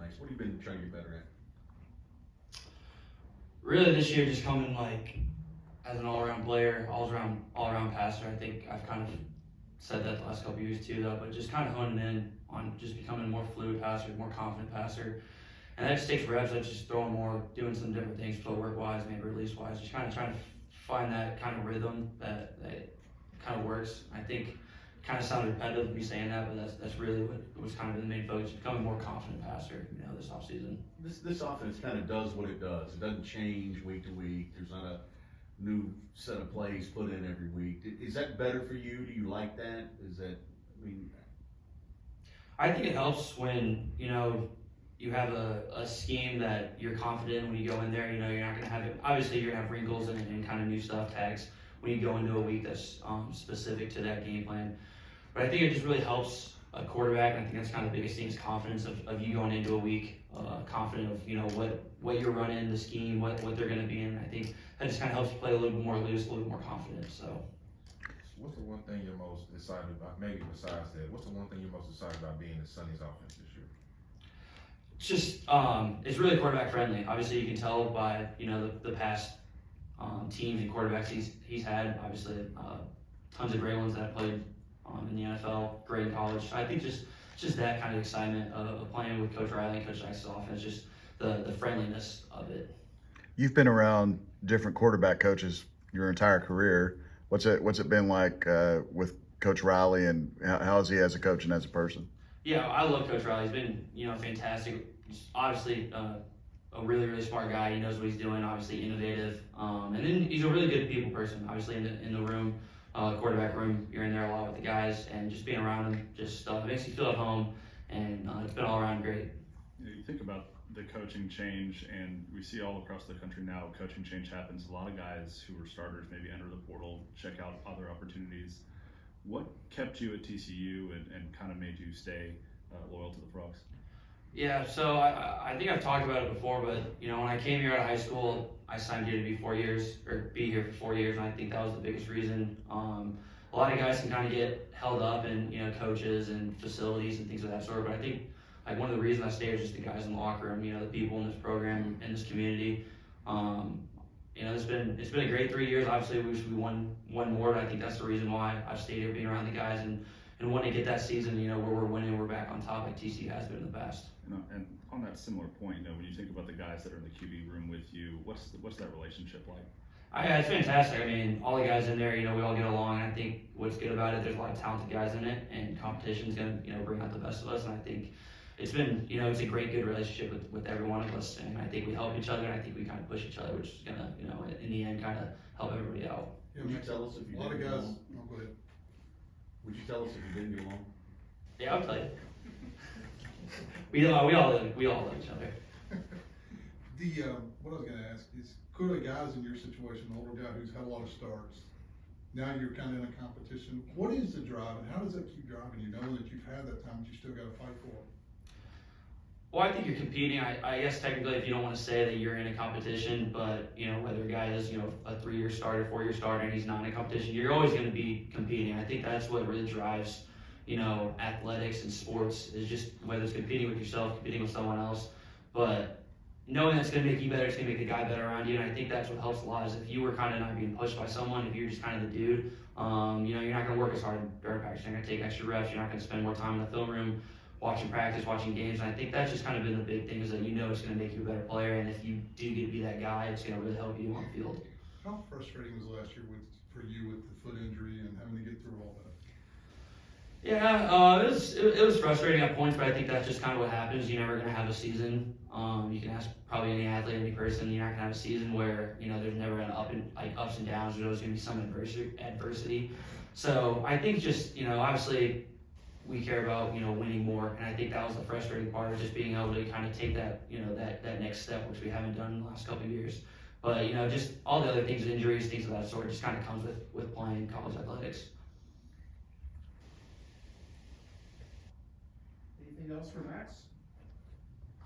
nice. What have you been trying to get better at? Really this year just coming like as an all-around player, all-around passer. I think I've kind of said that the last couple of years too though, but just kind of honing in on just becoming a more fluid passer, more confident passer. And that just takes reps. That's just throwing more, doing some different things, footwork wise, maybe release wise, just kind of trying to find that kind of rhythm that kind of works. I think it kind of sounded repetitive me saying that, but that's really what was kind of the main focus, becoming a more confident passer, this offseason. This offense kind of does what it does. It doesn't change week to week. There's not a new set of plays put in every week. Is that better for you? Do you like that? I think it helps when, you have a scheme that you're confident in when you go in there. You're not going to have it. Obviously, you're going to have wrinkles and kind of new stuff, tags, when you go into a week that's specific to that game plan. But I think it just really helps a quarterback, and I think that's kind of the biggest thing is confidence of you going into a week, confident of, what you're running, the scheme, what they're going to be in. I think that just kind of helps you play a little bit more loose, a little bit more confident. So. What's the one thing you're most excited about, maybe besides that, what's the one thing you're most excited about being in Sonny's offense this year? It's just, it's really quarterback friendly. Obviously, you can tell by, the past teams and quarterbacks he's had. Obviously, tons of great ones that have played in the NFL, great in college. I think just that kind of excitement of playing with Coach Riley and Coach Dykes' offense, just the friendliness of it. You've been around different quarterback coaches your entire career. What's it been like with Coach Riley, and how is he as a coach and as a person? Yeah, I love Coach Riley. He's been, fantastic. He's obviously a really, really smart guy. He knows what he's doing, obviously innovative. And then he's a really good people person. Obviously in the room, quarterback room, you're in there a lot with the guys, and just being around him just makes you feel at home, and it's been all around great. You think about the coaching change, and we see all across the country now coaching change happens. A lot of guys who were starters maybe enter the portal, check out other opportunities. What kept you at TCU and kind of made you stay loyal to the Frogs? Yeah, so I think I've talked about it before, but when I came here out of high school, I signed here to be 4 years, or be here for 4 years, and I think that was the biggest reason. A lot of guys can kind of get held up in coaches and facilities and things of that sort, but I think like one of the reasons I stay is just the guys in the locker room, the people in this program, in this community. It's been a great 3 years. Obviously, we wish we won one more, but I think that's the reason why I've stayed here, being around the guys and wanting to get that season, where we're winning, we're back on top like TCU has been in the past. And on that similar point, when you think about the guys that are in the QB room with you, what's that relationship like? It's fantastic. I mean, all the guys in there, we all get along. And I think what's good about it, there's a lot of talented guys in it, and competition's gonna, bring out the best of us. And I think it's been, it's a great, good relationship with every one of us. And I think we help each other, and I think we kind of push each other, which is gonna, in the end, kind of help everybody out. Yeah, would you tell us if you didn't get along? Go ahead. Would you tell us if you didn't get along? Yeah, I'll tell you. we all love each other. What I was going to ask is, clearly guys in your situation, an older guy who's had a lot of starts, now you're kind of in a competition. What is the drive, and how does that keep driving you, knowing that you've had that time, but you still got to fight for it? Well, I think you're competing. I guess technically, if you don't want to say that you're in a competition, but whether a guy is a 3-year starter, 4-year starter, and he's not in a competition, you're always going to be competing. I think that's what really drives athletics and sports, is just whether it's competing with yourself, competing with someone else, but knowing that's going to make you better, it's going to make the guy better around you. And I think that's what helps a lot, is if you were kind of not being pushed by someone, if you're just kind of the dude, you're not going to work as hard during practice. You're not going to take extra reps. You're not going to spend more time in the film room watching practice, watching games. And I think that's just kind of been the big thing, is that it's going to make you a better player. And if you do get to be that guy, it's going to really help you on the field. How frustrating was last year for you with the foot injury and having to get through all that? Yeah, it was frustrating at points, but I think that's just kind of what happens. You're never going to have a season. You can ask probably any athlete, any person, you're not going to have a season where, there's never an ups and downs. There's always going to be some adversity. So I think just, obviously we care about, winning more. And I think that was the frustrating part, of just being able to kind of take that, that next step, which we haven't done in the last couple of years. But, just all the other things, injuries, things of that sort, just kind of comes with playing college athletics. Anything else for Max?